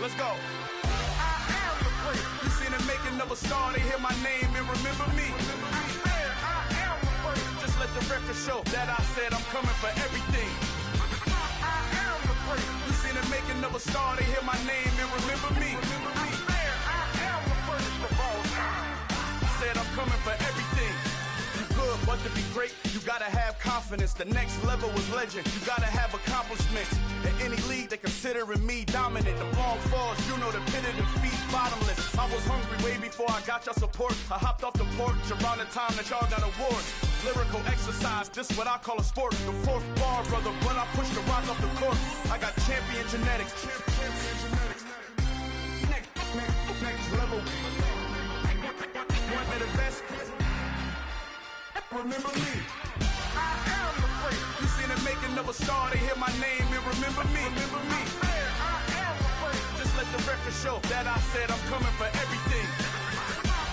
Let's go. I am the place. You seen it making of a star, they hear my name and remember me. I am the place. Just let the record show that I said I'm coming for everything. I am the place. You seen it making of a star, they hear my name and remember me. I am the first of all time. Said I'm coming for everything. You good, but to be great, you gotta have confidence. The next level was legend. You gotta have accomplishments. In any league, they considering me dominant. The long falls, you know the pit of defeat, bottomless. I was hungry way before I got your support. I hopped off the porch around the time that y'all got awards. Lyrical exercise, this what I call a sport. The fourth bar, brother, when I push the rock off the court. I got champion genetics. Next level. One of the best. Remember me. I am the place. You seen it making of a star, they hear my name and remember me. I am the place. Just let the record show that I said I'm coming for everything.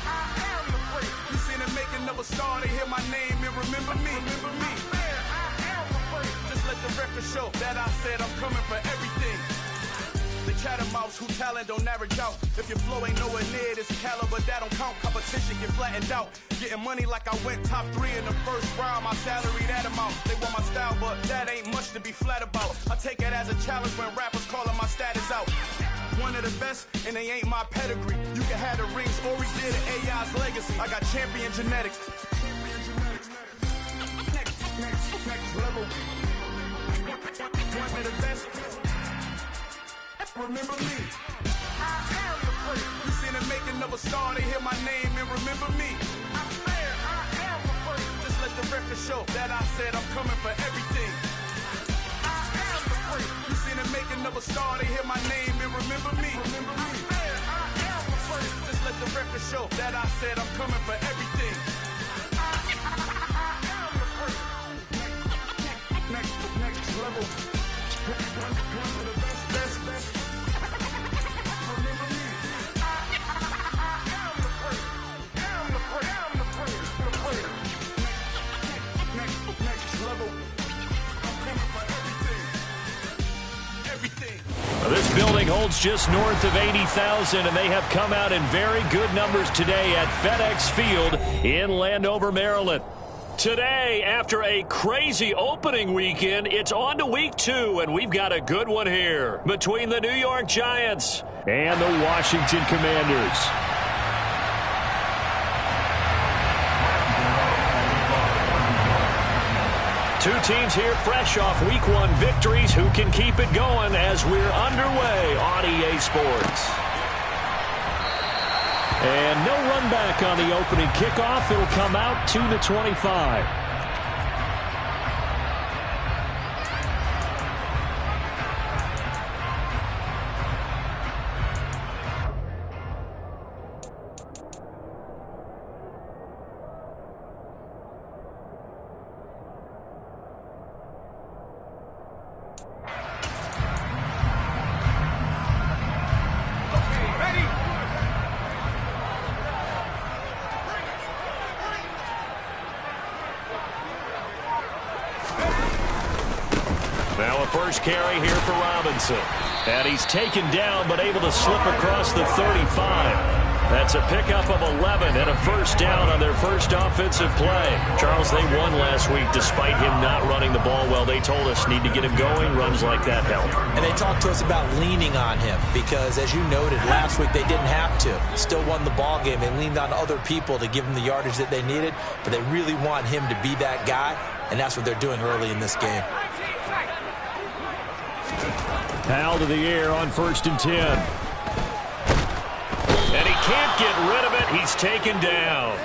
I am the place. You seen it making of a star, they hear my name and remember me. I am the place. Just let the record show that I said I'm coming for everything. The chattermouths who talent don't average out. If your flow ain't nowhere near this caliber, that don't count. Competition get flattened out. Getting money like I went top 3 in the first round. My salary that amount. They want my style, but that ain't much to be flat about. I take it as a challenge when rappers calling my status out. One of the best, and they ain't my pedigree. You can have the rings, or we did it, AI's legacy. I got champion genetics. Next level. One of the best. Remember me. I am the place. You seen it making of a star, they hear my name and remember me. I am the place. Just let the record show that I said I'm coming for everything. I am the place. You seen it making of a star, they hear my name and remember me. I am the place. Just let the record show that I said I'm coming for everything. I am the place. Next level. One of the best. This building holds just north of 80,000, and they have come out in very good numbers today at FedEx Field in Landover, Maryland. Today, after a crazy opening weekend, it's on to week 2, and we've got a good one here between the New York Giants and the Washington Commanders. Two teams here fresh off Week 1 victories who can keep it going as we're underway on EA Sports. And no run back on the opening kickoff. It'll come out to the 25. First carry here for Robinson. And he's taken down but able to slip across the 35. That's a pickup of 11 and a first down on their first offensive play. Charles, they won last week despite him not running the ball well. They told us need to get him going. Runs like that help. And they talked to us about leaning on him because, as you noted, last week they didn't have to. Still won the ball game. They leaned on other people to give them the yardage that they needed, but they really want him to be that guy, and that's what they're doing early in this game. Powell to the air on 1st and 10. And he can't get rid of it. He's taken down.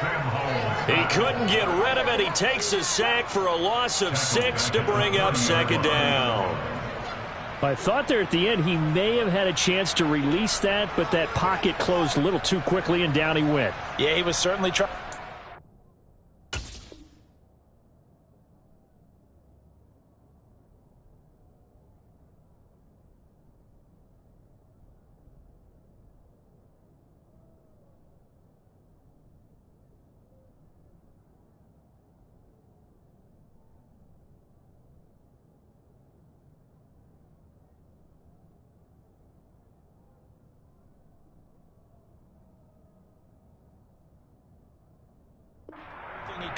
He couldn't get rid of it. He takes a sack for a loss of 6 to bring up 2nd down. I thought there at the end he may have had a chance to release that, but that pocket closed a little too quickly, and down he went. Yeah, he was certainly trying.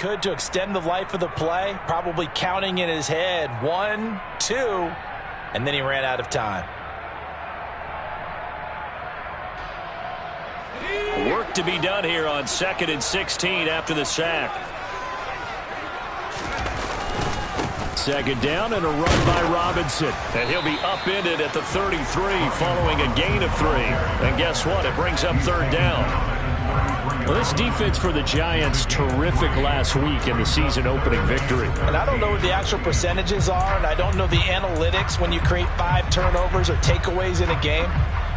could to extend the life of the play, probably counting in his head 1, 2, and then he ran out of time. Work to be done here on 2nd and 16 after the sack. 2nd down and a run by Robinson. And he'll be upended at the 33 following a gain of 3. And guess what? It brings up 3rd down. Well, this defense for the Giants, terrific last week in the season-opening victory. And I don't know what the actual percentages are, and I don't know the analytics when you create 5 turnovers or takeaways in a game.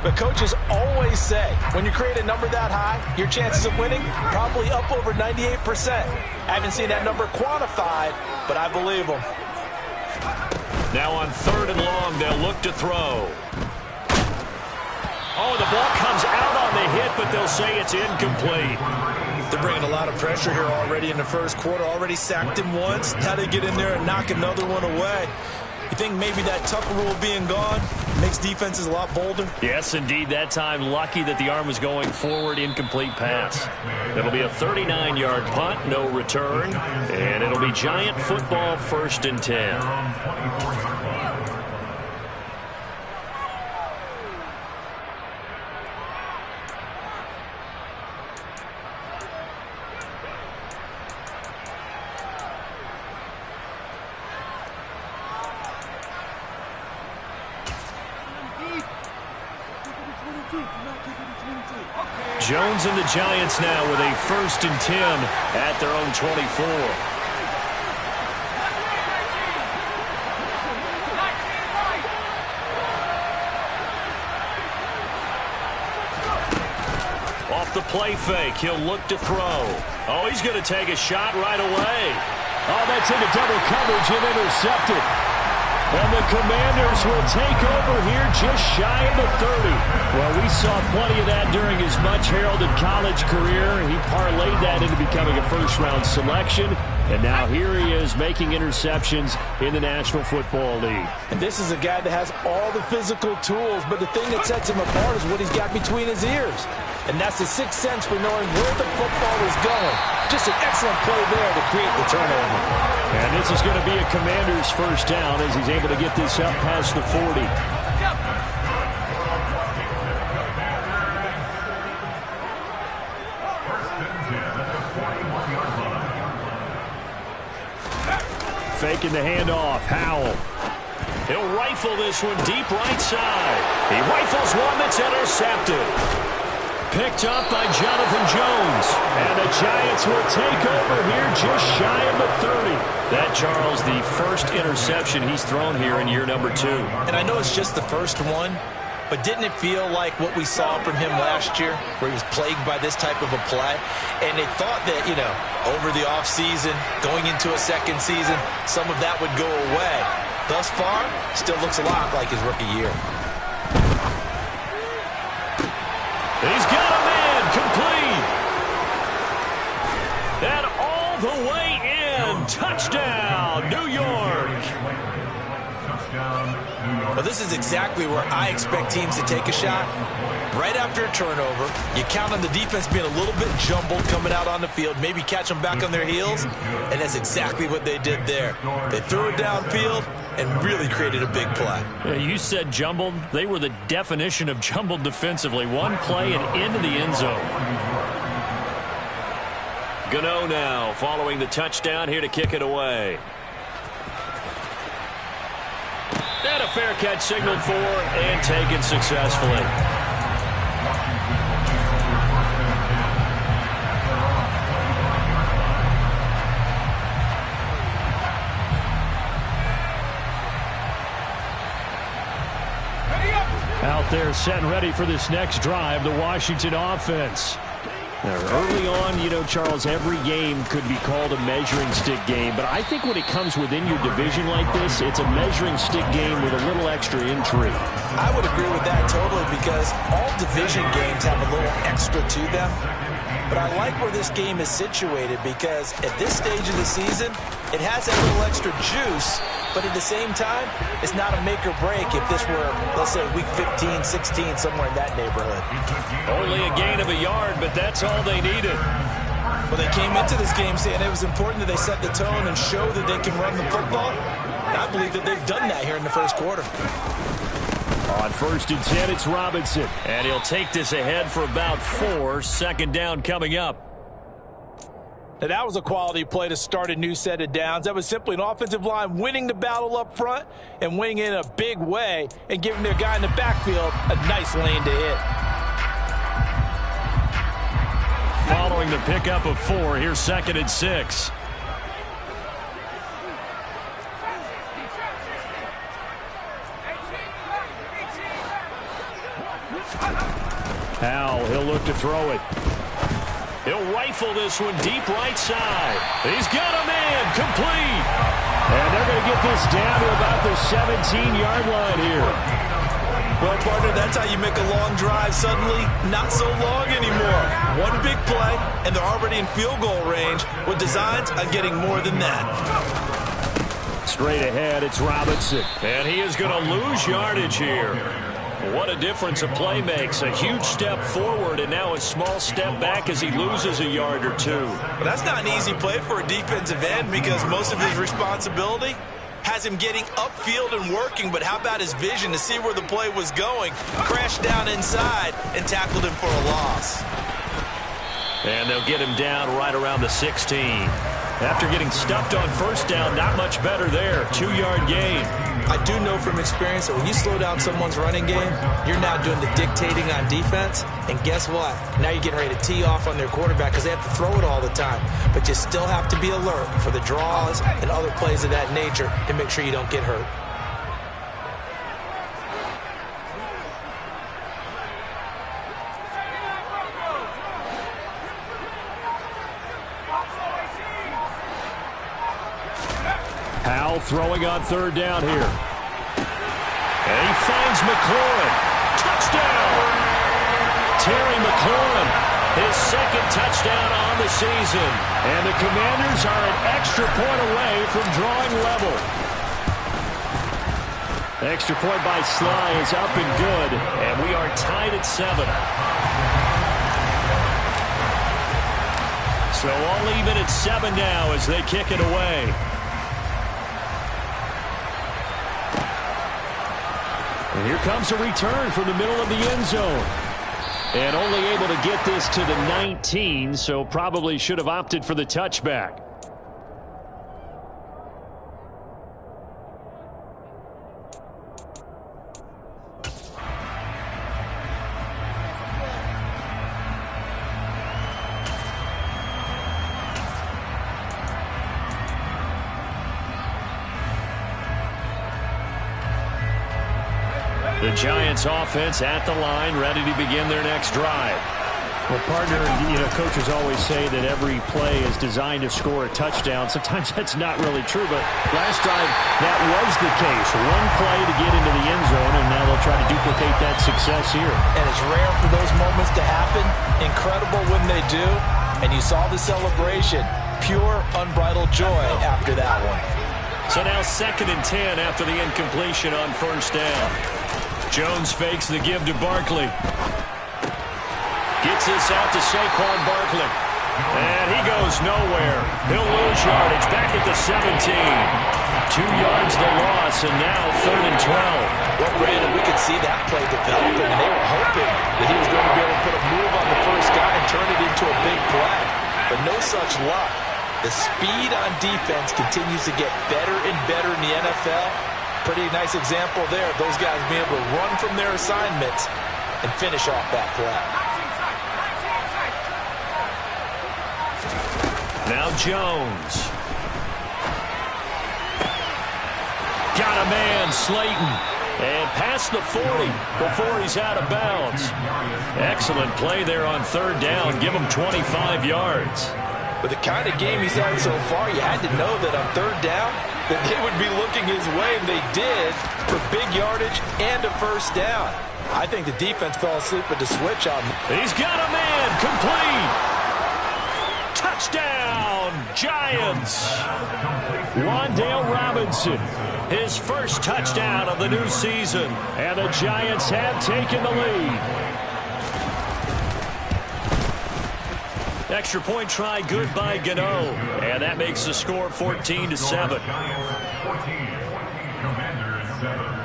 But coaches always say, when you create a number that high, your chances of winning probably up over 98%. I haven't seen that number quantified, but I believe them. Now on 3rd and long, they'll look to throw. Oh, the ball comes out on the hit, but they'll say it's incomplete. They're bringing a lot of pressure here already in the first quarter. Already sacked him once. How they get in there and knock another one away? You think maybe that Tucker rule being gone makes defenses a lot bolder? Yes, indeed. That time, lucky that the arm was going forward, incomplete pass. It'll be a 39-yard punt, no return, and it'll be Giant football 1st and 10. Jones and the Giants now with a 1st and 10 at their own 24. Off the play fake, he'll look to throw. Oh, he's going to take a shot right away. Oh, that's into double coverage and intercepted. And the Commanders will take over here just shy of the 30. Well, we saw plenty of that during his much-heralded college career. He parlayed that into becoming a first-round selection. And now here he is making interceptions in the National Football League. And this is a guy that has all the physical tools, but the thing that sets him apart is what he's got between his ears. And that's the sixth sense for knowing where the football is going. Just an excellent play there to create the turnover. And this is going to be a Commander's first down as he's able to get this up past the 40. Faking the handoff, Howell. He'll rifle this one deep right side. He rifles one that's intercepted. Picked up by Jonathan Jones. And the Giants will take over here just shy of the 30. That, Charles, the first interception he's thrown here in year number 2. And I know it's just the first one, but didn't it feel like what we saw from him last year, where he was plagued by this type of a play? And they thought that, you know, over the offseason, going into a second season, some of that would go away. Thus far, still looks a lot like his rookie year. He's got a man complete. And all the way in. Touchdown, New York. Well, this is exactly where I expect teams to take a shot. Right after a turnover, you count on the defense being a little bit jumbled coming out on the field, maybe catch them back on their heels, and that's exactly what they did there. They threw it downfield and really created a big play. Yeah, you said jumbled. They were the definition of jumbled defensively. One play and into the end zone. Gano now following the touchdown here to kick it away. And a fair catch signaled for and taken successfully. Out there set and ready for this next drive, the Washington offense. Now, early on, you know, Charles, every game could be called a measuring stick game. But I think when it comes within your division like this, it's a measuring stick game with a little extra intrigue. I would agree with that totally, because all division games have a little extra to them. But I like where this game is situated, because at this stage of the season, it has that little extra juice. But at the same time, it's not a make or break if this were, let's say, week 15, 16, somewhere in that neighborhood. Only a gain of a yard, but that's all they needed. Well, they came into this game saying it was important that they set the tone and show that they can run the football. And I believe that they've done that here in the first quarter. On 1st and 10, it's Robinson. And he'll take this ahead for about 4. Second down coming up. Now, that was a quality play to start a new set of downs. That was simply an offensive line winning the battle up front and winning in a big way and giving their guy in the backfield a nice lane to hit. Following the pickup of 4, here's 2nd and 6. Howell, he'll look to throw it. He'll rifle this one deep right side. He's got a man, complete. And they're going to get this down to about the 17-yard line here. Well, partner, that's how you make a long drive suddenly not so long anymore. One big play, and they're already in field goal range with designs on getting more than that. Straight ahead, it's Robinson. And he is going to lose yardage here. What a difference a play makes. A huge step forward and now a small step back as he loses a yard or 2. Well, that's not an easy play for a defensive end because most of his responsibility has him getting upfield and working, but how about his vision to see where the play was going, crashed down inside, and tackled him for a loss. And they'll get him down right around the 16. After getting stuffed on 1st down, not much better there. 2-yard gain. I do know from experience that when you slow down someone's running game, you're now doing the dictating on defense. And guess what? Now you're getting ready to tee off on their quarterback because they have to throw it all the time. But you still have to be alert for the draws and other plays of that nature to make sure you don't get hurt. Howell throwing on 3rd down here. And he finds McLaurin. Touchdown! Terry McLaurin, his 2nd touchdown on the season. And the Commanders are an extra point away from drawing level. Extra point by Sly is up and good. And we are tied at 7. So all even at 7 now as they kick it away. And here comes a return from the middle of the end zone. And only able to get this to the 19, so probably should have opted for the touchback. The Giants offense at the line, ready to begin their next drive. Well, partner, coaches always say that every play is designed to score a touchdown. Sometimes that's not really true, but last drive, that was the case. One play to get into the end zone, and now they'll try to duplicate that success here. And it's rare for those moments to happen. Incredible when they do. And you saw the celebration. Pure, unbridled joy after that one. So now 2nd and 10 after the incompletion on 1st down. Jones fakes the give to Barkley. Gets this out to Saquon Barkley. And he goes nowhere. He'll lose yardage back at the 17. 2 yards the loss, and now 3rd and 12. Well, Brandon, we could see that play developing, and they were hoping that he was going to be able to put a move on the first guy and turn it into a big play. But no such luck. The speed on defense continues to get better and better in the NFL. Pretty nice example there of those guys being able to run from their assignments and finish off that play. Now Jones. Got a man, Slayton. And past the 40 before he's out of bounds. Excellent play there on 3rd down. Give him 25 yards. With the kind of game he's had so far, you had to know that on 3rd down, that they would be looking his way, and they did, for big yardage and a 1st down. I think the defense fell asleep with the switch on him. He's got a man, complete. Touchdown, Giants. Wan'Dale Robinson, his first touchdown of the new season. And the Giants have taken the lead. Extra point try good by Gano. And that makes the score 14-7. Commanders 7.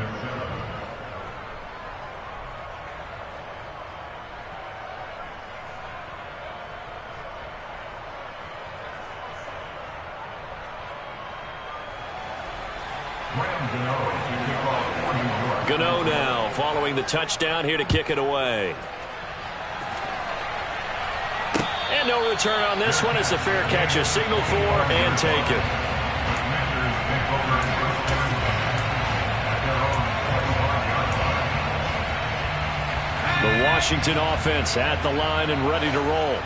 Gano now following the touchdown here to kick it away. And no return on this one. It's a fair catch, a signal for, and take it. The Washington offense at the line and ready to roll.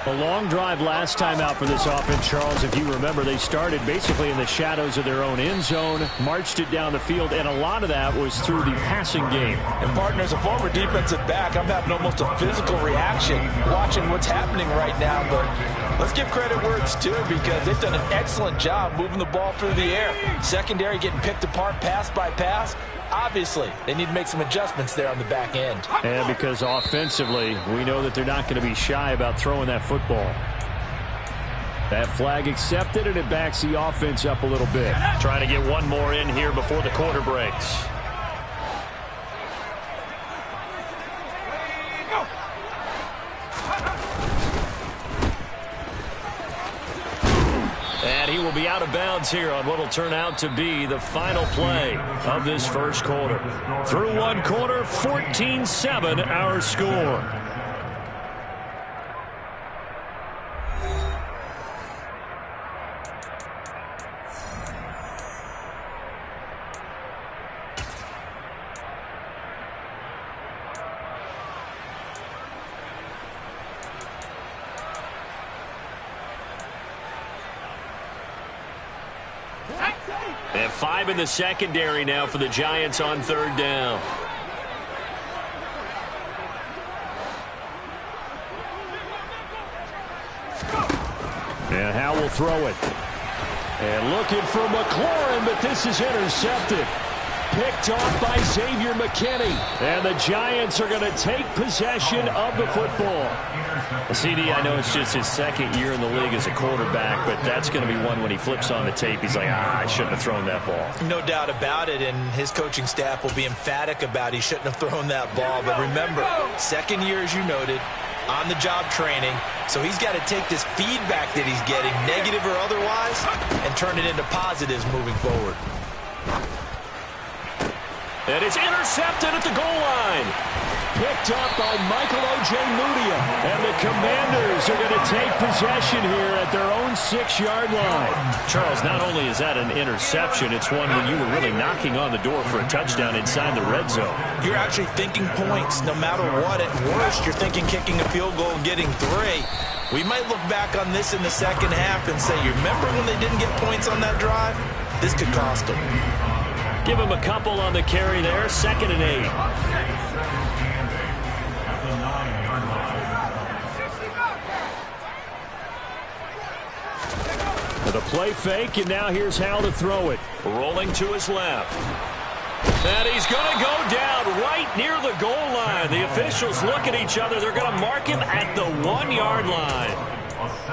A long drive last time out for this offense, Charles. If you remember, they started basically in the shadows of their own end zone, marched it down the field, and a lot of that was through the passing game. And, partner, as a former defensive back, I'm having almost a physical reaction watching what's happening right now. But let's give credit where it's due because they've done an excellent job moving the ball through the air. Secondary getting picked apart pass by pass. Obviously, they need to make some adjustments there on the back end. And because offensively, we know that they're not going to be shy about throwing that football. That flag accepted, and it backs the offense up a little bit. Trying to get one more in here before the quarter breaks. And he will be out of bounds here on what will turn out to be the final play of this first quarter. Through one quarter, 14-7 our score. And 5 in the secondary now for the Giants on third down. And Howell will throw it. And looking for McLaurin, but this is intercepted. Picked off by Xavier McKinney. And the Giants are going to take possession of the football. CD, I know it's just his second year in the league as a quarterback, but that's going to be one when he flips on the tape. He's like, I shouldn't have thrown that ball. No doubt about it, and his coaching staff will be emphatic about he shouldn't have thrown that ball. But remember, second year, as you noted, on-the-job training, so he's got to take this feedback that he's getting, negative or otherwise, and turn it into positives moving forward. And it's intercepted at the goal line. Picked up by Michael Ojemudia. And the Commanders are going to take possession here at their own 6-yard line. Charles, not only is that an interception, it's one when you were really knocking on the door for a touchdown inside the red zone. You're actually thinking points no matter what. At worst, you're thinking kicking a field goal and getting 3. We might look back on this in the second half and say, you remember when they didn't get points on that drive? This could cost them. Give him a couple on the carry there. 2nd and 8. The play fake, and now here's Howell to throw it. Rolling to his left. And he's going to go down right near the goal line. The officials look at each other. They're going to mark him at the 1-yard line.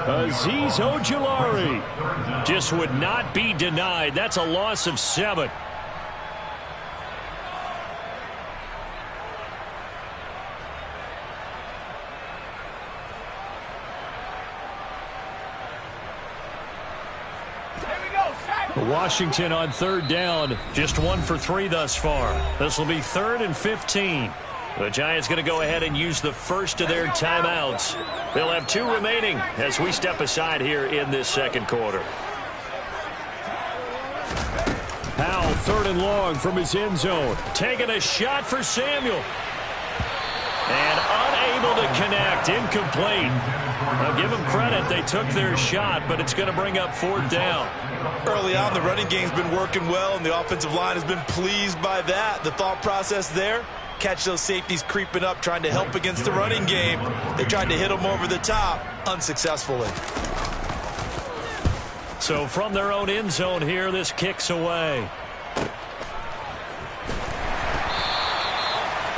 Azeez Ojulari just would not be denied. That's a loss of 7. Washington on third down, just 1 for 3 thus far. This will be 3rd and 15. The Giants going to go ahead and use the first of their timeouts. They'll have 2 remaining as we step aside here in this second quarter. Howell, 3rd and long from his end zone. Taking a shot for Samuel. And unable to connect, incomplete. Now give them credit, they took their shot, but it's going to bring up 4th down. Early on, the running game's been working well, and the offensive line has been pleased by that. The thought process there, catch those safeties creeping up, trying to help against the running game. They tried to hit them over the top, unsuccessfully. So from their own end zone here, this kicks away.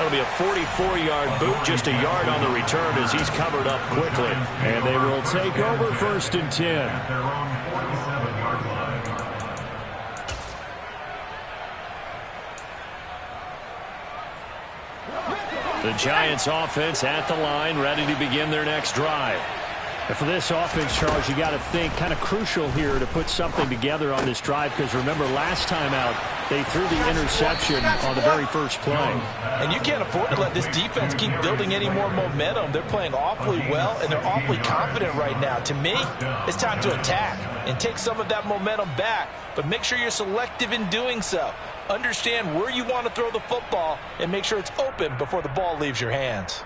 That'll be a 44-yard boot, just a yard on the return as he's covered up quickly. And they will take over 1st and 10. The Giants offense at the line, ready to begin their next drive. And for this offense, Charles, you got to think kind of crucial here to put something together on this drive, because remember last time out they threw the interception on the very first play. And you can't afford to let this defense keep building any more momentum. They're playing awfully well, and they're awfully confident right now. To me, it's time to attack and take some of that momentum back, but make sure you're selective in doing so. Understand where you want to throw the football and make sure it's open before the ball leaves your hands.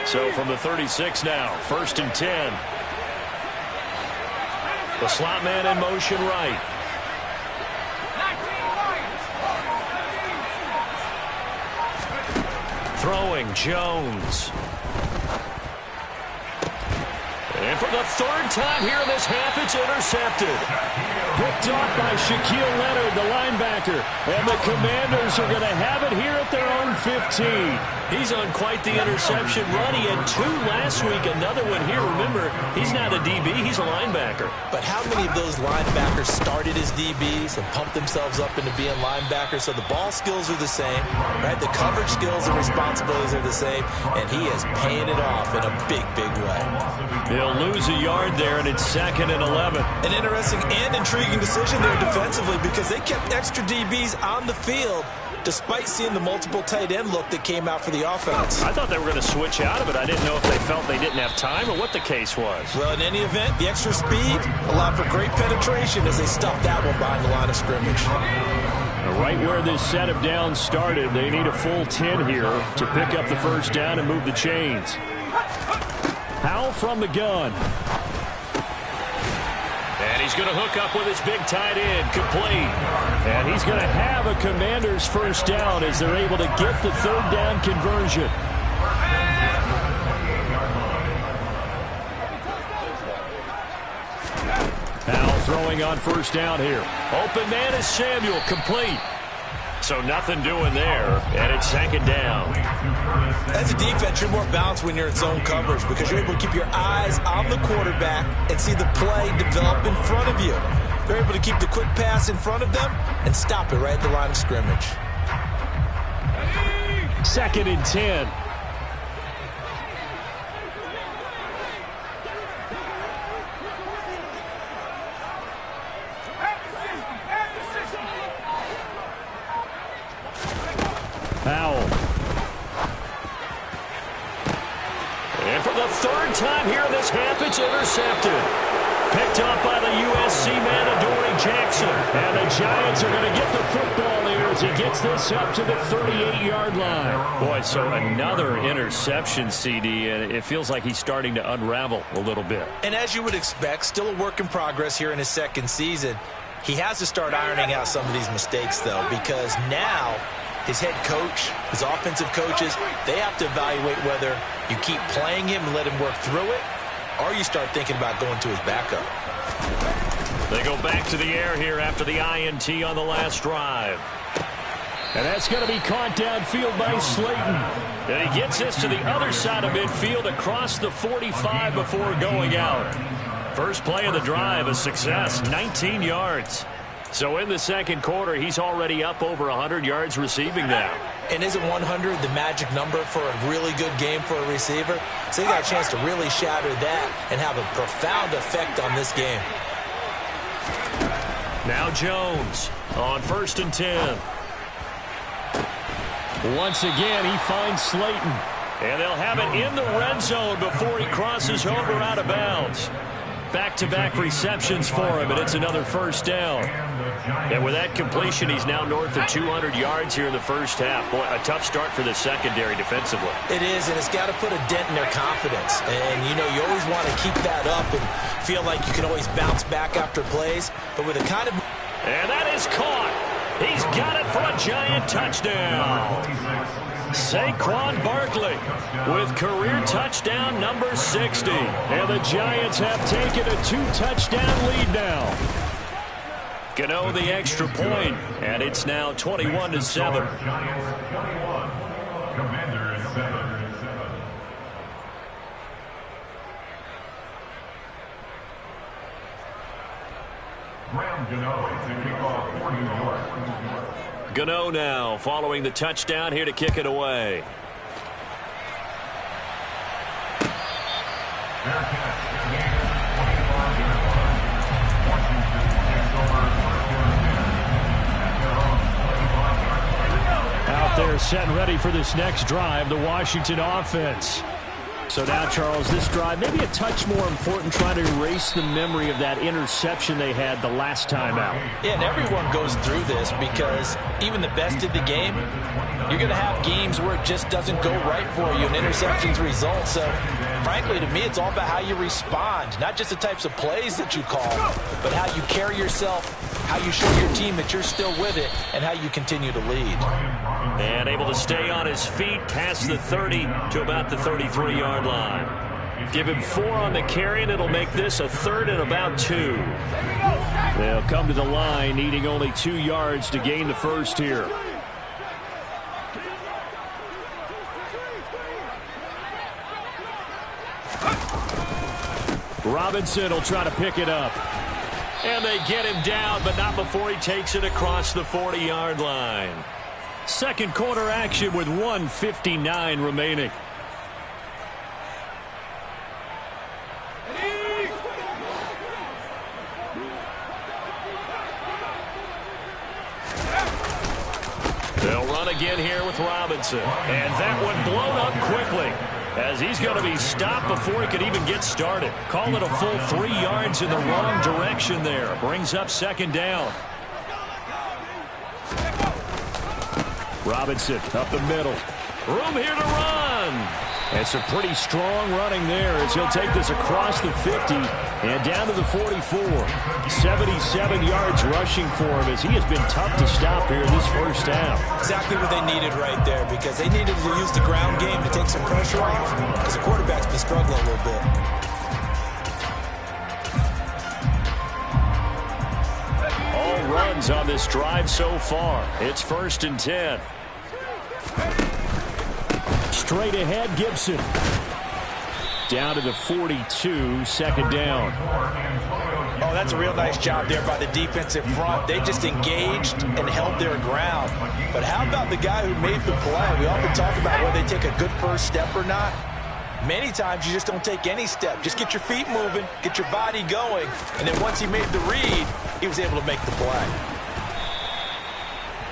So from the 36 now, 1st and 10. The slot man in motion right. Throwing Jones. And for the 3rd time here in this half, it's intercepted. Picked off by Shaquille Leonard, the linebacker. And the Commanders are going to have it here at their own 15. He's on quite the interception run. He had 2 last week, another one here. Remember, he's not a DB, he's a linebacker. But how many of those linebackers started as DBs and pumped themselves up into being linebackers? So the ball skills are the same, right? The coverage skills and responsibilities are the same, and he is paying it off in a big, big way. They'll lose a yard there, and it's 2nd and 11. An interesting and intriguing decision there defensively, because they kept extra DBs on the field despite seeing the multiple tight end look that came out for the offense. I thought they were going to switch out of it. I didn't know if they felt they didn't have time or what the case was. Well, in any event, the extra speed allowed for great penetration as they stuffed that one behind the line of scrimmage. Right where this set of downs started, they need a full 10 here to pick up the 1st down and move the chains. Howell from the gun. And he's going to hook up with his big tight end, complete. And he's going to have a Commanders 1st down as they're able to get the 3rd down conversion. Howell throwing on 1st down here. Open man is Samuel, complete. So nothing doing there, and it's 2nd down. As a defense, you're more balanced when you're in zone coverage because you're able to keep your eyes on the quarterback and see the play develop in front of you. They're able to keep the quick pass in front of them and stop it right at the line of scrimmage. 2nd and 10. Howell. And for the 3rd time here in this half, it's intercepted. Picked off by the USC man, Adoree Jackson. And the Giants are going to get the football here as he gets this up to the 38-yard line. Boy, so another interception, CD, and it feels like he's starting to unravel a little bit. And as you would expect, still a work in progress here in his 2nd season. He has to start ironing out some of these mistakes, though, because now his head coach, his offensive coaches, they have to evaluate whether you keep playing him and let him work through it, or you start thinking about going to his backup. They go back to the air here after the INT on the last drive. And that's going to be caught downfield by Slayton. And he gets this to the other side of midfield across the 45 before going out. First play of the drive, a success, 19 yards. So in the 2nd quarter, he's already up over 100 yards receiving now. And isn't 100 the magic number for a really good game for a receiver? So he got a chance to really shatter that and have a profound effect on this game. Now Jones on 1st and 10. Once again, he finds Slayton. And they'll have it in the red zone before he crosses over out of bounds. Back-to-back receptions for him, and it's another 1st down. And with that completion, he's now north of 200 yards here in the 1st half. Boy, a tough start for the secondary defensively. It is, and it's got to put a dent in their confidence. And, you know, you always want to keep that up and feel like you can always bounce back after plays. But with a kind of... And that is caught. He's got it for a giant touchdown. Saquon Barkley with career touchdown number 60. And the Giants have taken a 2-touchdown lead now. Gano the extra point, and it's now 21-7. Commanders 7. Graham Gano to kick off for New York. Gano now following the touchdown here to kick it away. Out there set and ready for this next drive, the Washington offense. So now, Charles, this drive maybe a touch more important, trying to erase the memory of that interception they had the last time out. Yeah, and everyone goes through this because even the best of the game, you're going to have games where it just doesn't go right for you and interceptions result. So, frankly, to me, it's all about how you respond, not just the types of plays that you call, but how you carry yourself, how you show your team that you're still with it, and how you continue to lead. And able to stay on his feet past the 30 to about the 33-yard line. Give him 4 on the carry, and it'll make this a 3rd and about 2. They'll come to the line, needing only 2 yards to gain the first here. Robinson will try to pick it up. And they get him down, but not before he takes it across the 40-yard line. Second quarter action with 1:59 remaining. They'll run again here with Robinson. And that one blown up quickly, as he's going to be stopped before he could even get started. Call it a full 3 yards in the wrong direction there. Brings up second down. Robinson up the middle. Room here to run. And some pretty strong running there as he'll take this across the 50 and down to the 44. 77 yards rushing for him as he has been tough to stop here in this first half. Exactly what they needed right there, because they needed to use the ground game to take some pressure off, because the quarterback's been struggling a little bit. All runs on this drive so far. It's 1st and 10. Straight ahead, Gibson. Down to the 42, second down. Oh, that's a real nice job there by the defensive front. They just engaged and held their ground. But how about the guy who made the play? We often talk about whether they take a good first step or not. Many times you just don't take any step. Just get your feet moving, get your body going, and then once he made the read, he was able to make the play.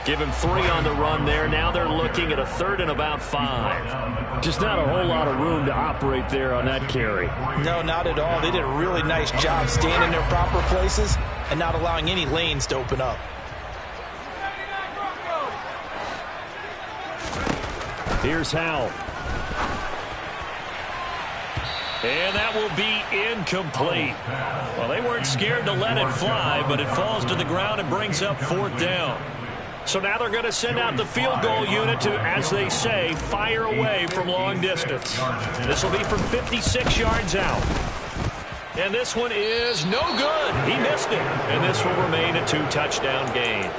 Give him 3 on the run there. Now they're looking at a 3rd and about 5. Just not a whole lot of room to operate there on that carry. No, not at all. They did a really nice job staying in their proper places and not allowing any lanes to open up. Here's Howell. And that will be incomplete. Well, they weren't scared to let it fly, but it falls to the ground and brings up 4th down. So now they're going to send out the field goal unit to, as they say, fire away from long distance. This will be from 56 yards out. And this one is no good. He missed it. And this will remain a 2-touchdown game.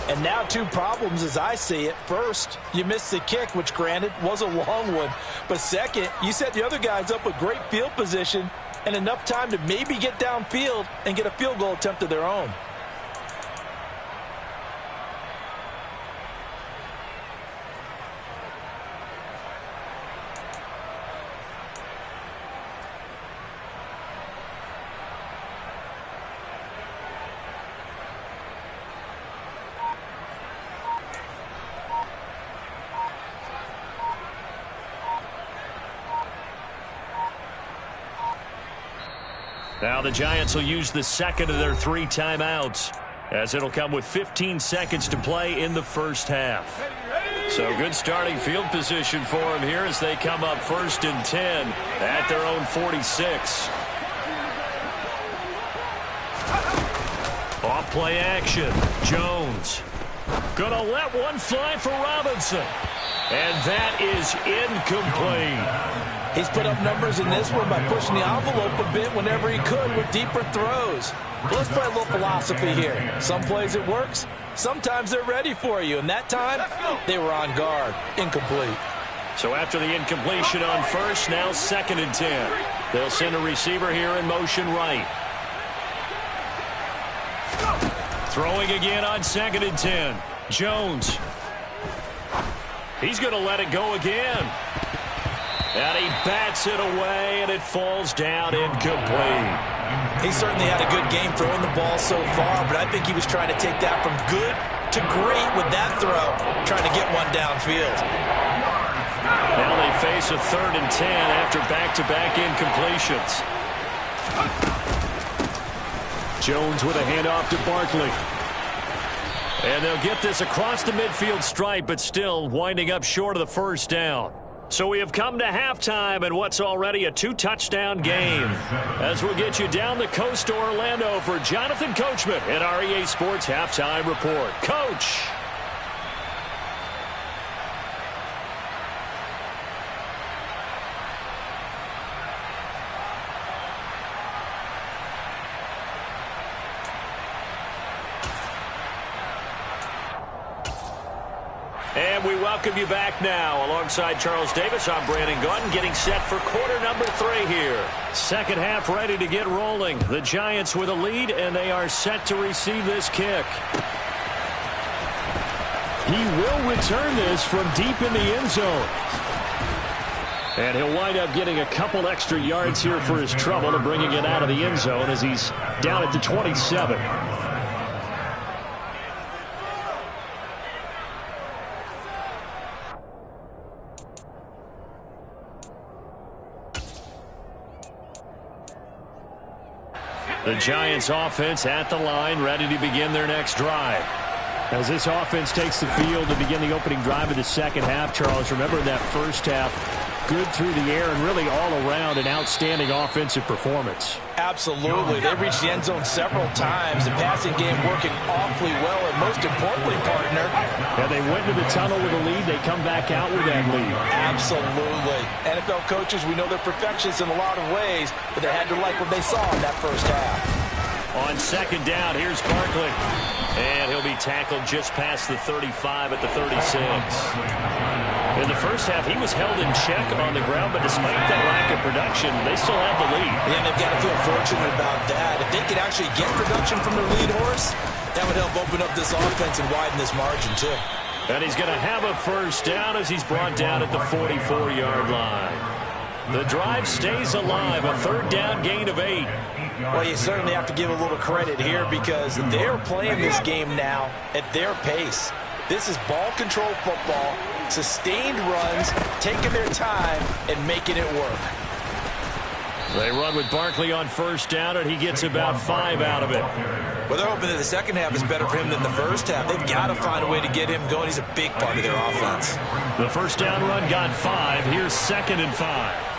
And now 2 problems as I see it. First, you missed the kick, which granted was a long one. But second, you set the other guys up with great field position and enough time to maybe get downfield and get a field goal attempt of their own. Now the Giants will use the second of their 3 timeouts, as it'll come with 15 seconds to play in the first half. So good starting field position for them here as they come up 1st and 10 at their own 46. Off play action. Jones gonna let one fly for Robinson. And that is incomplete. He's put up numbers in this one by pushing the envelope a bit whenever he could with deeper throws. But let's play a little philosophy here. Some plays it works, sometimes they're ready for you. And that time, they were on guard. Incomplete. So after the incompletion on first, now 2nd and 10. They'll send a receiver here in motion right. Throwing again on 2nd and 10. Jones. He's going to let it go again. And he bats it away, and it falls down incomplete. He certainly had a good game throwing the ball so far, but I think he was trying to take that from good to great with that throw, trying to get one downfield. Now they face a 3rd and 10 after back-to-back incompletions. Jones with a handoff to Barkley. And they'll get this across the midfield stripe, but still winding up short of the first down. So we have come to halftime in what's already a 2-touchdown game. As we'll get you down the coast to Orlando for Jonathan Coachman at our EA Sports Halftime Report. Coach! And we welcome you back now. Alongside Charles Davis, I'm Brandon Gaudin, getting set for quarter number 3 here. Second half ready to get rolling. The Giants with a lead, and they are set to receive this kick. He will return this from deep in the end zone. And he'll wind up getting a couple extra yards here for his trouble to bringing it out of the end zone as he's down at the 27. The Giants offense at the line, ready to begin their next drive. As this offense takes the field to begin the opening drive of the second half, Charles, remember that first half, good through the air and really all around an outstanding offensive performance. Absolutely. They reached the end zone several times. The passing game working awfully well, and most importantly, partner. Yeah, they went to the tunnel with a lead. They come back out with that lead. Absolutely. NFL coaches, we know they're perfectionists in a lot of ways, but they had to like what they saw in that first half. On second down, here's Barkley. And he'll be tackled just past the 35 at the 36. In the first half, he was held in check on the ground, but despite that lack of production, they still have the lead. Yeah, they've got to feel fortunate about that. If they could actually get production from their lead horse, that would help open up this offense and widen this margin, too. And he's going to have a first down as he's brought down at the 44-yard line. The drive stays alive, a 3rd down gain of 8. Well, you certainly have to give a little credit here because they're playing this game now at their pace. This is ball control football, sustained runs, taking their time, and making it work. They run with Barkley on first down, and he gets about 5 out of it. Well, they're hoping that the second half is better for him than the first half. They've got to find a way to get him going. He's a big part of their offense. The first down run got 5. Here's 2nd and 5.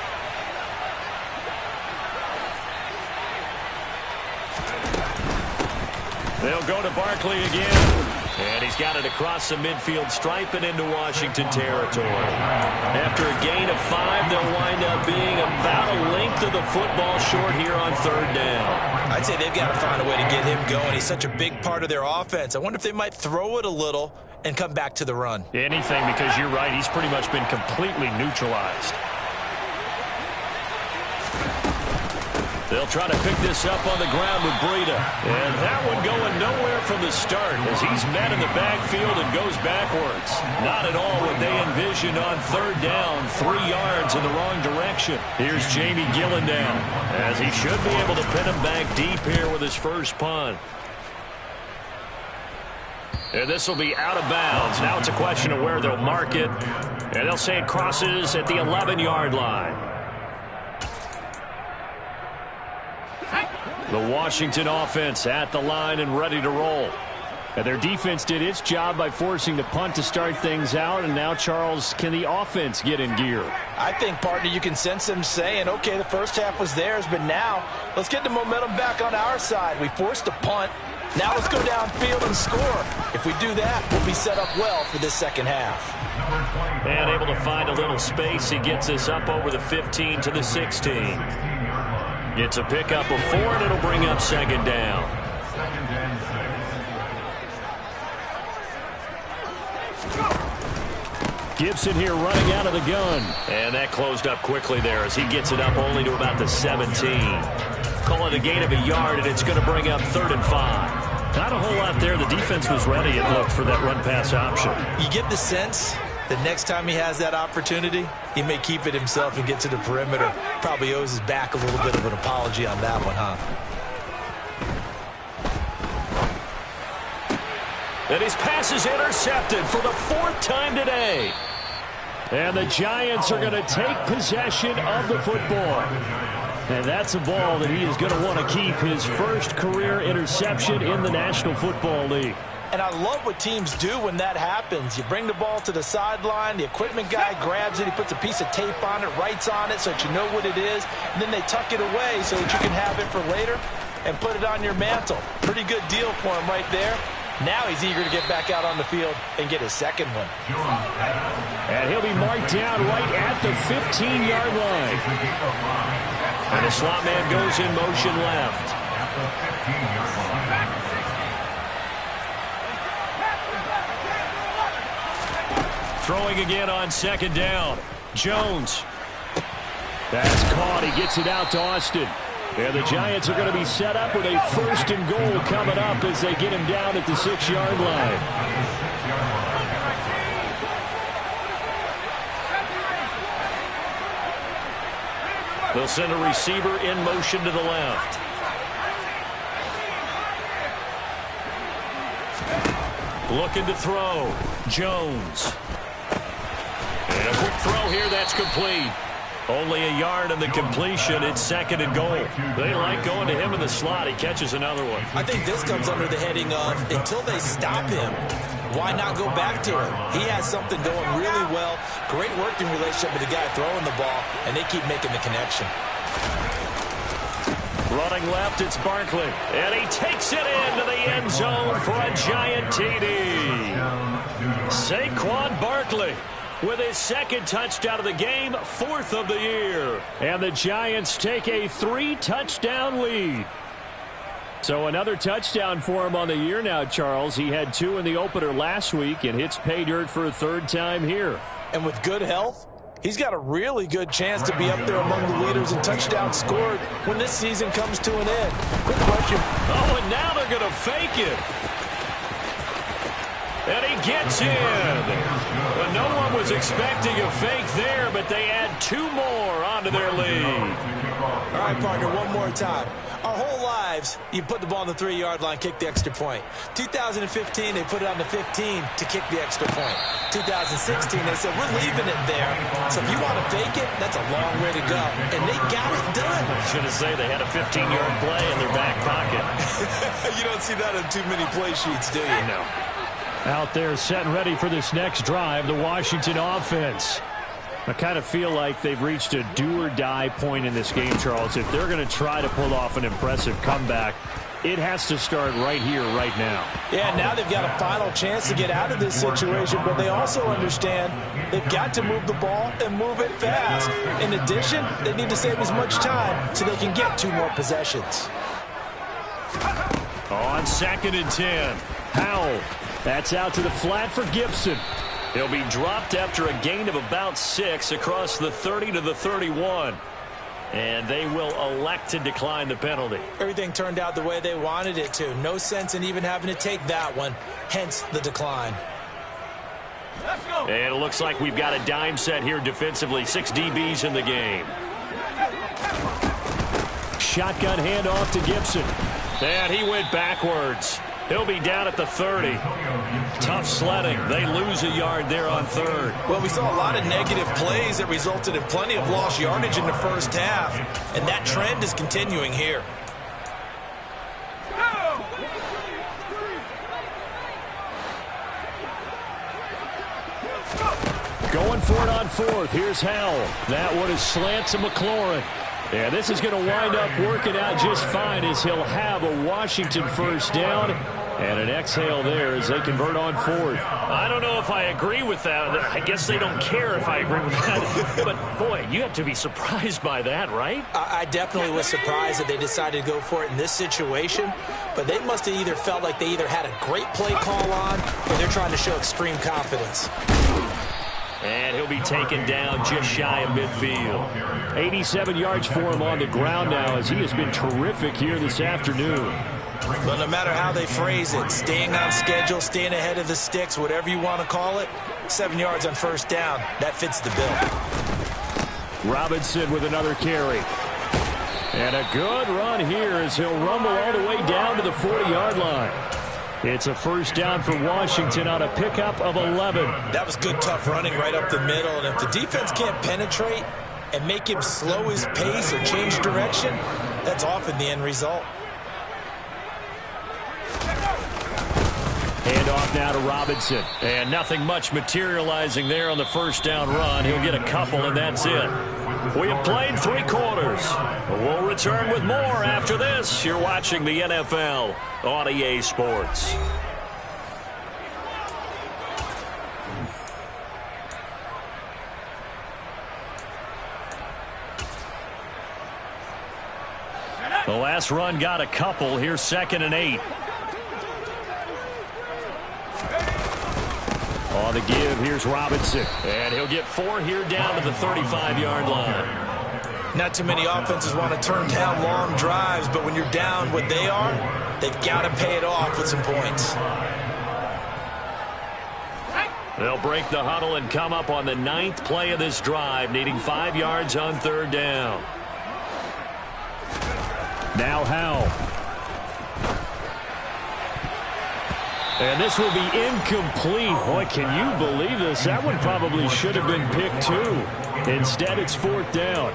They'll go to Barkley again. And he's got it across the midfield stripe and into Washington territory. After a gain of 5, they'll wind up being about a length of the football short here on 3rd down. I'd say they've got to find a way to get him going. He's such a big part of their offense. I wonder if they might throw it a little and come back to the run. Anything, because you're right, he's pretty much been completely neutralized. They'll try to pick this up on the ground with Breida. And that one going nowhere from the start as he's met in the backfield and goes backwards. Not at all what they envisioned on 3rd down, 3 yards in the wrong direction. Here's Jamie Gillen down as he should be able to pin him back deep here with his first punt. And this will be out of bounds. Now it's a question of where they'll mark it. And they'll say it crosses at the 11-yard line. The Washington offense at the line and ready to roll. And their defense did its job by forcing the punt to start things out. And now, Charles, can the offense get in gear? I think, partner, you can sense them saying, okay, the first half was theirs, but now let's get the momentum back on our side. We forced a punt. Now let's go downfield and score. If we do that, we'll be set up well for this second half. And able to find a little space. He gets this up over the 15 to the 16. Gets a pickup of 4, and it'll bring up second down. Gibson here running out of the gun. And that closed up quickly there as he gets it up only to about the 17. Call it a gain of a yard, and it's going to bring up 3rd and 5. Not a whole lot there. The defense was ready, it looked, for that run-pass option. You get the sense that next time he has that opportunity, he may keep it himself and get to the perimeter. Probably owes his back a little bit of an apology on that one, huh? And his pass is intercepted for the 4th time today. And the Giants are going to take possession of the football. And that's a ball that he is going to want to keep, his first career interception in the National Football League. And I love what teams do when that happens. You bring the ball to the sideline, the equipment guy grabs it, he puts a piece of tape on it, writes on it so that you know what it is, and then they tuck it away so that you can have it for later and put it on your mantle. Pretty good deal for him right there. Now he's eager to get back out on the field and get his second one. And he'll be marked down right at the 15-yard line. And the slot man goes in motion left. Throwing again on second down. Jones. That's caught. He gets it out to Austin. And the Giants are going to be set up with a 1st and goal coming up as they get him down at the 6-yard line. They'll send a receiver in motion to the left. Looking to throw. Jones. And a quick throw here, that's complete. Only a yard on the completion. It's 2nd and goal. They like going to him in the slot. He catches another one. I think this comes under the heading of until they stop him, why not go back to him? He has something going really well. Great working relationship with the guy throwing the ball, and they keep making the connection. Running left, it's Barkley. And he takes it into the end zone for a giant TD. Saquon Barkley with his 2nd touchdown of the game, 4th of the year. And the Giants take a 3-touchdown lead. So another touchdown for him on the year now, Charles. He had 2 in the opener last week and hits pay dirt for a 3rd time here. And with good health, he's got a really good chance to be up there among the leaders in touchdowns scored when this season comes to an end. Quick question. Oh, and now they're going to fake it. And he gets in. But no one was expecting a fake there, but they add 2 more onto their lead. All right, partner, one more time. Our whole lives, you put the ball on the 3-yard line, kick the extra point. 2015, they put it on the 15 to kick the extra point. 2016, they said, we're leaving it there. So if you want to fake it, that's a long way to go. And they got it done. I should have said they had a 15-yard play in their back pocket. You don't see that on too many play sheets, do you? No. Out there set and ready for this next drive, the Washington offense. I kind of feel like they've reached a do-or-die point in this game, Charles. If they're going to try to pull off an impressive comeback, it has to start right here, right now. Yeah, now they've got a final chance to get out of this situation, but they also understand they've got to move the ball and move it fast. In addition, they need to save as much time so they can get 2 more possessions. On 2nd and 10, Howell. That's out to the flat for Gibson. He'll be dropped after a gain of about 6 across the 30 to the 31. And they will elect to decline the penalty. Everything turned out the way they wanted it to. No sense in even having to take that one, hence the decline. And it looks like we've got a dime set here defensively. 6 DBs in the game. Shotgun handoff to Gibson. And he went backwards. He'll be down at the 30. Tough sledding. They lose a yard there on 3rd. Well, we saw a lot of negative plays that resulted in plenty of lost yardage in the first half, and that trend is continuing here. Going for it on 4th. Here's Howell. That one is slant to McLaurin. Yeah, this is going to wind up working out just fine as he'll have a Washington 1st down And an exhale there as they convert on fourth. I don't know if I agree with that. I guess they don't care if I agree with that. But, boy, you have to be surprised by that, right? I definitely was surprised that they decided to go for it in this situation. But they must have either felt like they either had a great play call on or they're trying to show extreme confidence. And he'll be taken down just shy of midfield. 87 yards for him on the ground now as he has been terrific here this afternoon. But no matter how they phrase it, staying on schedule, staying ahead of the sticks, whatever you want to call it, 7 yards on first down, that fits the bill. Robinson with another carry. And a good run here as he'll rumble all the way down to the 40-yard line. It's a first down for Washington on a pickup of 11. That was good, tough running right up the middle. And if the defense can't penetrate and make him slow his pace or change direction, that's often the end result. Hand off now to Robinson. And nothing much materializing there on the first down run. He'll get a couple, and that's it. We have played 3 quarters. We'll return with more after this. You're watching the NFL on EA Sports. The last run got a couple. Here's 2nd and 8. On the give, here's Robinson. And he'll get 4 here down to the 35-yard line. Not too many offenses want to turn down long drives, but when you're down what they are, they've got to pay it off with some points. They'll break the huddle and come up on the 9th play of this drive, needing 5 yards on 3rd down. Now Howell. And this will be incomplete. Boy, can you believe this? That one probably should have been picked too. Instead, it's 4th down.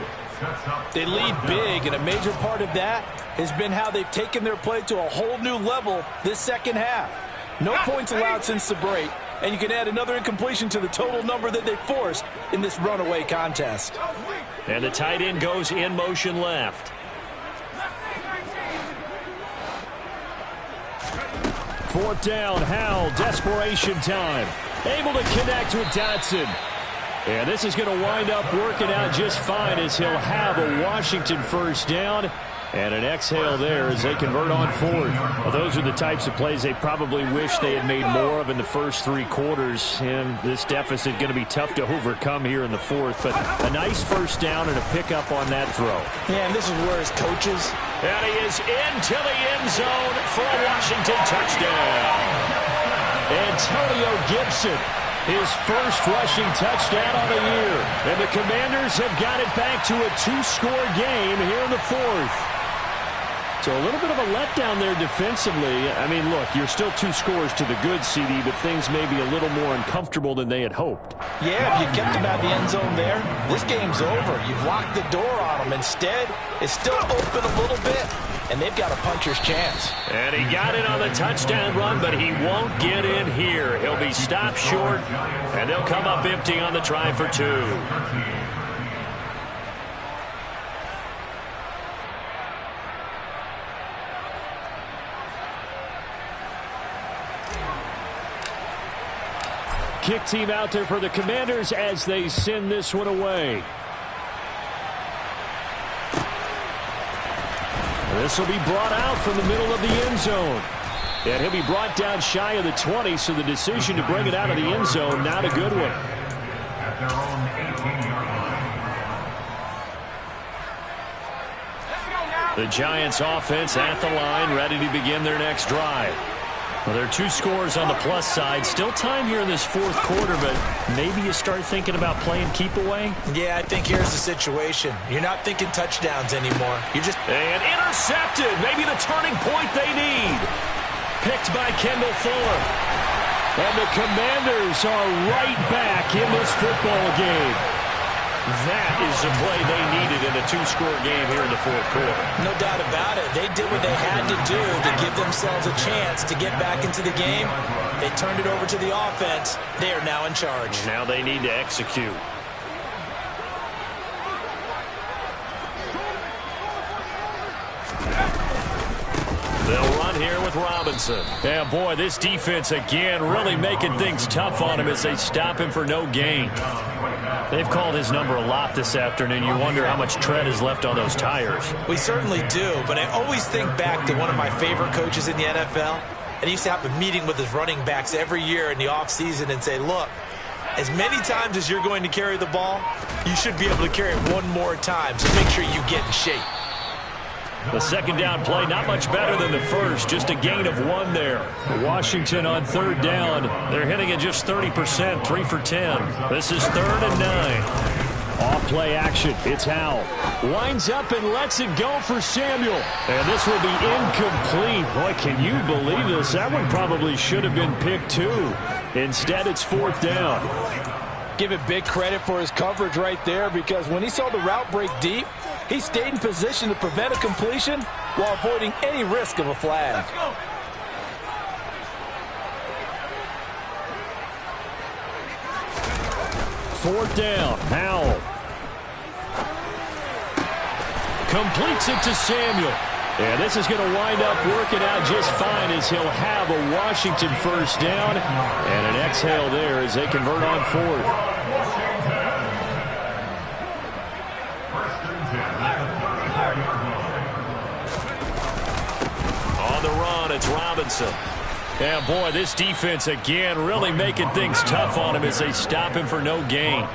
They lead big, and a major part of that has been how they've taken their play to a whole new level this second half. No points allowed since the break, and you can add another incompletion to the total number that they forced in this runaway contest. And the tight end goes in motion left. 4th down, Howell, desperation time. Able to connect with Dotson. And this is going to wind up working out just fine as he'll have a Washington first down. And an exhale there as they convert on 4th. Well, those are the types of plays they probably wish they had made more of in the first 3 quarters. And this deficit going to be tough to overcome here in the 4th. But a nice first down and a pickup on that throw. Yeah, and this is where his coaches... And he is into the end zone for a Washington touchdown. Antonio Gibson, his first rushing touchdown of the year. And the Commanders have got it back to a 2-score game here in the 4th. So a little bit of a letdown there defensively. I mean, look, you're still 2 scores to the good, CD, but things may be a little more uncomfortable than they had hoped. Yeah, if you kept them out of the end zone there, this game's over. You've locked the door on them. Instead, it's still open a little bit, and they've got a puncher's chance. And he got it on the touchdown run, but he won't get in here. He'll be stopped short, and they'll come up empty on the try for 2. Kick team out there for the Commanders as they send this one away. This will be brought out from the middle of the end zone. And he'll be brought down shy of the 20, so the decision to bring it out of the end zone, not a good one. The Giants offense at the line, ready to begin their next drive. Well, there are 2 scores on the plus side. Still time here in this 4th quarter, but maybe you start thinking about playing keep away. Yeah, I think here's the situation. You're not thinking touchdowns anymore. You're just... And intercepted. Maybe the turning point they need. Picked by Kendall Fuller. And the Commanders are right back in this football game. That is the play they needed in a 2-score game here in the 4th quarter. No doubt about it. They did what they had to do to give themselves a chance to get back into the game. They turned it over to the offense. They are now in charge. Now they need to execute. They'll run run here with Robinson. Yeah, boy, this defense again really making things tough on him as they stop him for no gain. They've called his number a lot this afternoon. You wonder how much tread is left on those tires. We certainly do, but I always think back to one of my favorite coaches in the NFL, and he used to have a meeting with his running backs every year in the offseason and say, look, as many times as you're going to carry the ball, you should be able to carry it one more time, so make sure you get in shape. The second down play, not much better than the first, just a gain of 1 there. Washington on third down. They're hitting at just 30%, 3 for 10. This is 3rd and 9. Off-play action. It's Howell. Winds up and lets it go for Samuel. And this will be incomplete. Boy, can you believe this? That one probably should have been picked too. Instead, it's 4th down. Give it big credit for his coverage right there, because when he saw the route break deep, he stayed in position to prevent a completion while avoiding any risk of a flag. 4th down. Howell completes it to Samuel. And this is going to wind up working out just fine as he'll have a Washington first down. And an exhale there as they convert on 4th. On the run, it's Robinson. Yeah, boy, this defense again really making things tough on him as they stop him for no gain.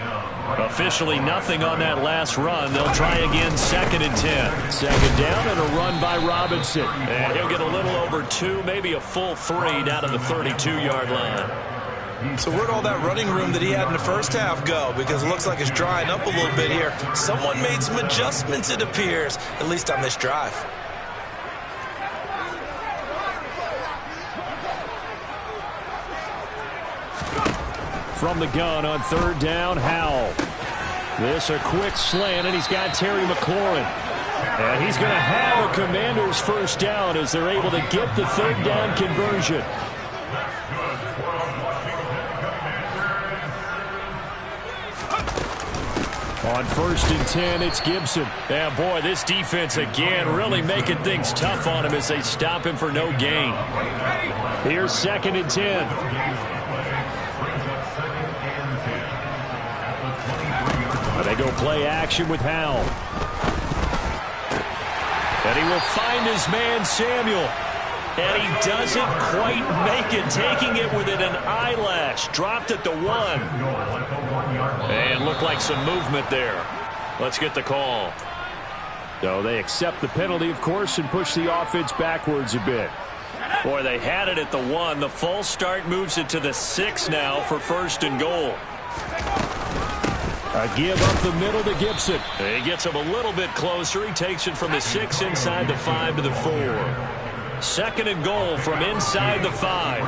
Officially nothing on that last run. They'll try again, 2nd and 10. Second down and a run by Robinson. And he'll get a little over 2, maybe a full 3 down to the 32-yard line. So where'd all that running room that he had in the first half go? Because it looks like it's drying up a little bit here. Someone made some adjustments, it appears, at least on this drive. From the gun on 3rd down, Howell. This a quick slant, and he's got Terry McLaurin. And he's going to have a Commanders first down as they're able to get the 3rd down conversion. On 1st and 10, it's Gibson. Yeah, boy, this defense again really making things tough on him as they stop him for no gain. Here's 2nd and 10. They go play action with Howell. And he will find his man, Samuel. And he doesn't quite make it, taking it within an eyelash. Dropped at the 1. And looked like some movement there. Let's get the call. So they accept the penalty, of course, and push the offense backwards a bit. Boy, they had it at the 1. The false start moves it to the 6 now for 1st and goal. A give up the middle to Gibson. He gets him a little bit closer. He takes it from the 6 inside the 5 to the 4. 2nd and goal from inside the 5.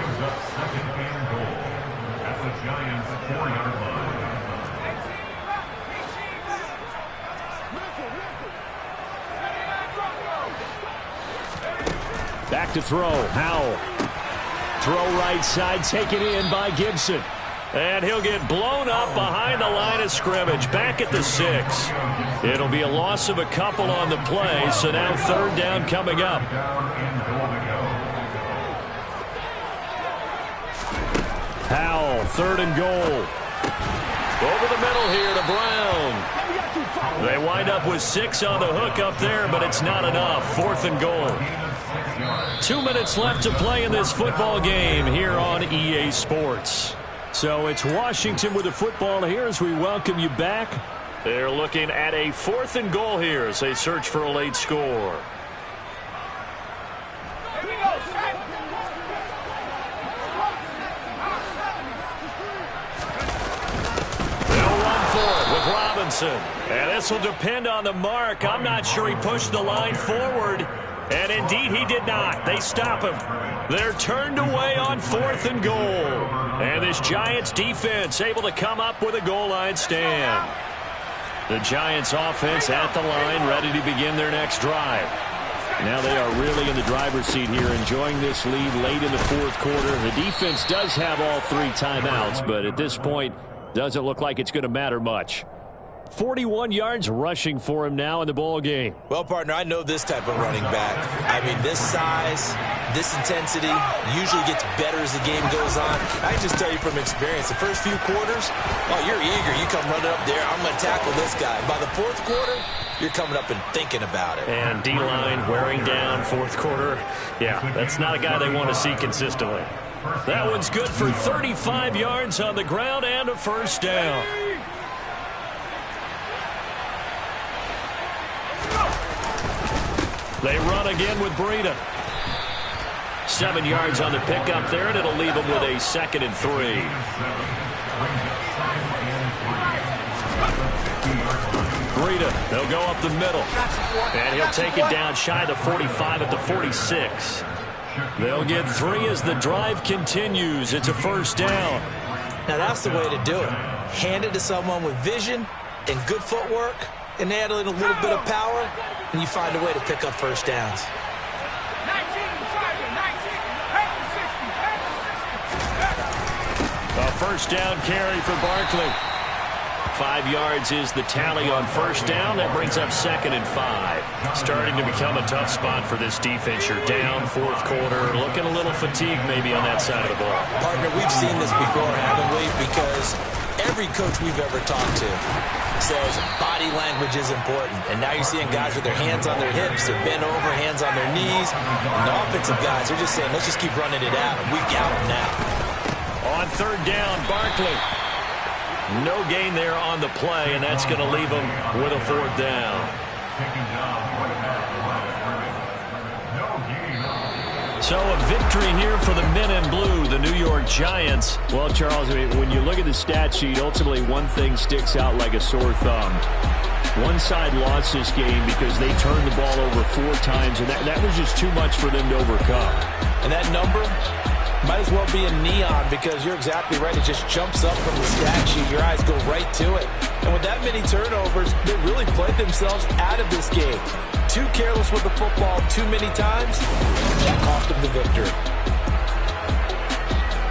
Back to throw. Howell. Throw right side, taken in by Gibson. And he'll get blown up behind the line of scrimmage, back at the 6. It'll be a loss of a couple on the play, so now 3rd down coming up. Howell, 3rd and goal. Over the middle here to Brown. They wind up with 6 on the hook up there, but it's not enough. 4th and goal. 2 minutes left to play in this football game here on EA Sports. So it's Washington with the football here as we welcome you back. They're looking at a 4th and goal here as they search for a late score. They'll run for it with Robinson. And this will depend on the mark. I'm not sure he pushed the line forward. And indeed he did not. They stop him. They're turned away on 4th and goal. And this Giants defense able to come up with a goal line stand. The Giants offense at the line, ready to begin their next drive. Now they are really in the driver's seat here, enjoying this lead late in the 4th quarter. The defense does have all 3 timeouts, but at this point, doesn't look like it's going to matter much. 41 yards rushing for him now in the ball game. Well, partner, I know this type of running back. I mean, this size, this intensity usually gets better as the game goes on. I can just tell you from experience, the first few quarters, oh, you're eager. You come running up there, I'm going to tackle this guy. By the fourth quarter, you're coming up and thinking about it. And D-line wearing down fourth quarter. Yeah, that's not a guy they want to see consistently. That one's good for 35 yards on the ground and a first down. They run again with Breida. 7 yards on the pickup there, and it'll leave them with a 2nd and 3. Breida, they'll go up the middle. And he'll take it down shy of the 45 at the 46. They'll get 3 as the drive continues. It's a first down. Now that's the way to do it. Hand it to someone with vision and good footwork, and add in a little bit of power, and you find a way to pick up first downs. A first down carry for Barkley. 5 yards is the tally on first down. That brings up 2nd and 5. Starting to become a tough spot for this defense. You're down fourth quarter. Looking a little fatigued maybe on that side of the ball. Partner, we've seen this before, haven't we? Because every coach we've ever talked to says body language is important. And now you're seeing guys with their hands on their hips. They're bent over, hands on their knees. And the offensive guys are just saying, let's just keep running it at them. We've got them now. On third down, Barkley. No gain there on the play, and that's going to leave them with a 4th down. So a victory here for the men in blue, the New York Giants. Well, Charles, I mean, when you look at the stat sheet, ultimately one thing sticks out like a sore thumb. One side lost this game because they turned the ball over 4 times, and that was just too much for them to overcome. And that number might as well be in neon, because you're exactly right. It just jumps up from the stat sheet. Your eyes go right to it. And with that many turnovers, they really played themselves out of this game. Too careless with the football too many times. That cost them the victory.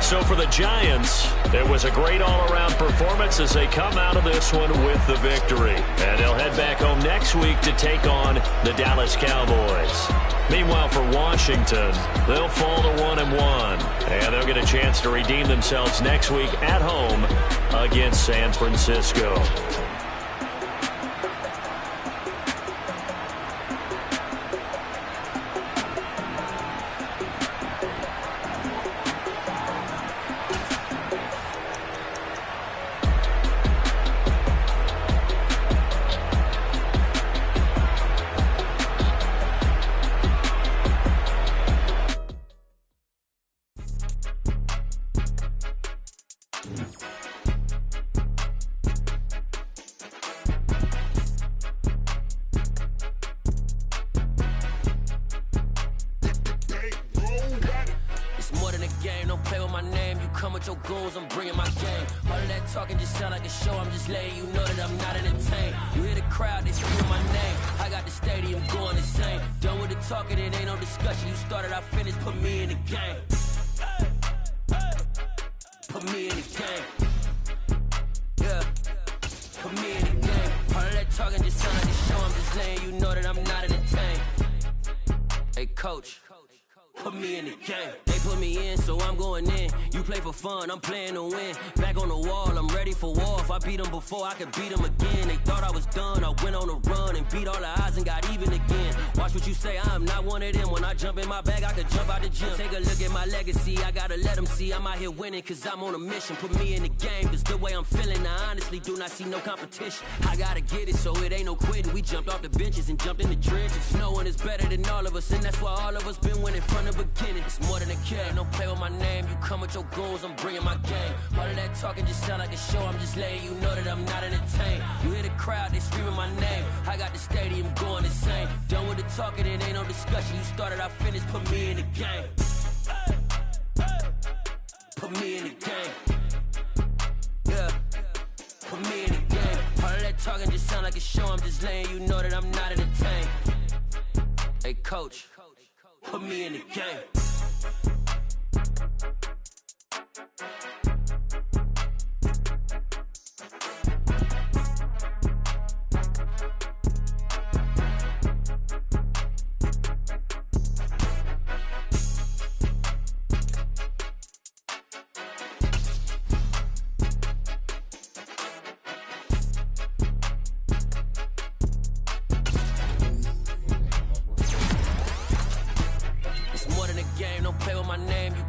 So for the Giants, it was a great all-around performance as they come out of this one with the victory. And they'll head back home next week to take on the Dallas Cowboys. Meanwhile, for Washington, they'll fall to 1-1. And they'll get a chance to redeem themselves next week at home against San Francisco. I'm playing to win. Back on the wall, I'm ready for war. If I beat them before, I could beat them again. They thought I was done. I went on a run and beat all the odds and got even again. Watch what you say, I'm not one of them. When I jump in my bag, I could jump out the gym. Take a look at my legacy. I gotta let them see I'm out here winning, cause I'm on a mission. Put me in the game, cause the way I'm feeling, I honestly do not see no competition. I gotta get it, so it ain't no quitting. We jumped off the benches and jumped in the trenches. No one is better than all of us, and that's why all of us been winning from the beginning. It's more than a game, don't play with my name. You come with your goons, I'm bringing my game. All of that talking just sound like a show. I'm just letting you know that I'm not entertained. You hear the crowd, they screaming my name. I got the stadium going insane. Done with the talking, it ain't no discussion. You started, I finished, put me in the game. Put me in the game. Yeah, put me in the game. All of that talking just sound like a show. I'm just letting you know that I'm not entertained. Hey coach, put me in the game.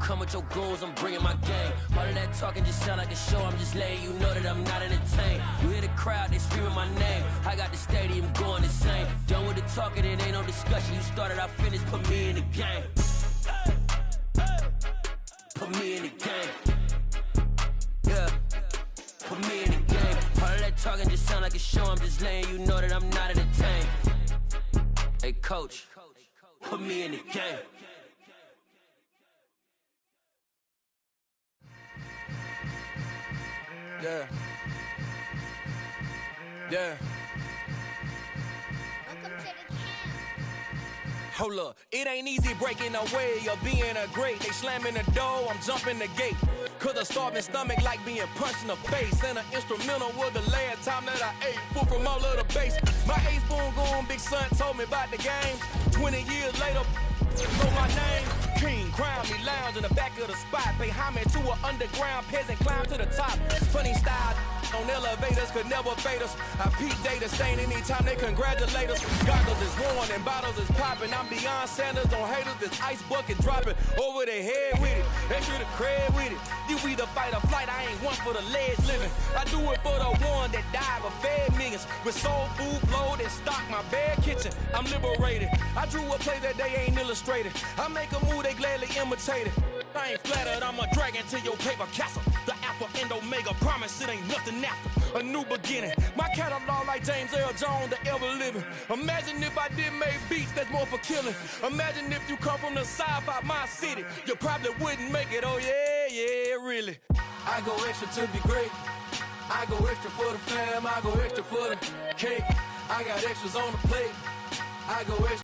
come with your goons, I'm bringing my gang. All of that talking just sound like a show, I'm just letting you know that I'm not entertained. You hear the crowd, they screaming my name. I got the stadium going insane. Done with the talking, it ain't no discussion. You started, I finished, put me in the game. Put me in the game. Yeah. Put me in the game. All of that talking just sound like a show, I'm just letting you know that I'm not entertained. Hey, coach, put me in the game. Yeah. Yeah. Welcome to the camp. Hold up, it ain't easy breaking away or being a great. They slamming the door, I'm jumping the gate. Cause a starving stomach like being punched in the face. And an instrumental was the last time that I ate food from all of the base. My ace boom going, big son told me about the game. 20 years later, know my name. King, crown me, lounge in the back of the spot. Pay homage to an underground peasant, climb to the top. Funny style on elevators could never fade us. I peep data stain anytime they congratulate us. Goggles is worn and bottles is popping. I'm beyond Sanders on haters. This ice bucket dropping over their head with it. Extra the cred with it. You either fight or flight. I ain't one for the ledge living. I do it for the one that died but fed millions. With soul food flowed and stock my bad kitchen. I'm liberated. I drew a play that they ain't illustrated. I make a move they gladly imitate it. I ain't flattered, I'm a dragon to your paper castle. The Alpha and Omega, promise it ain't nothing after. A new beginning. My catalog like James Earl Jones, the ever living. Imagine if I did make beats that's more for killing. Imagine if you come from the side by my city. You probably wouldn't make it, oh yeah, really. I go extra to be great. I go extra for the fam, I go extra for the cake. I got extras on the plate. I go extra.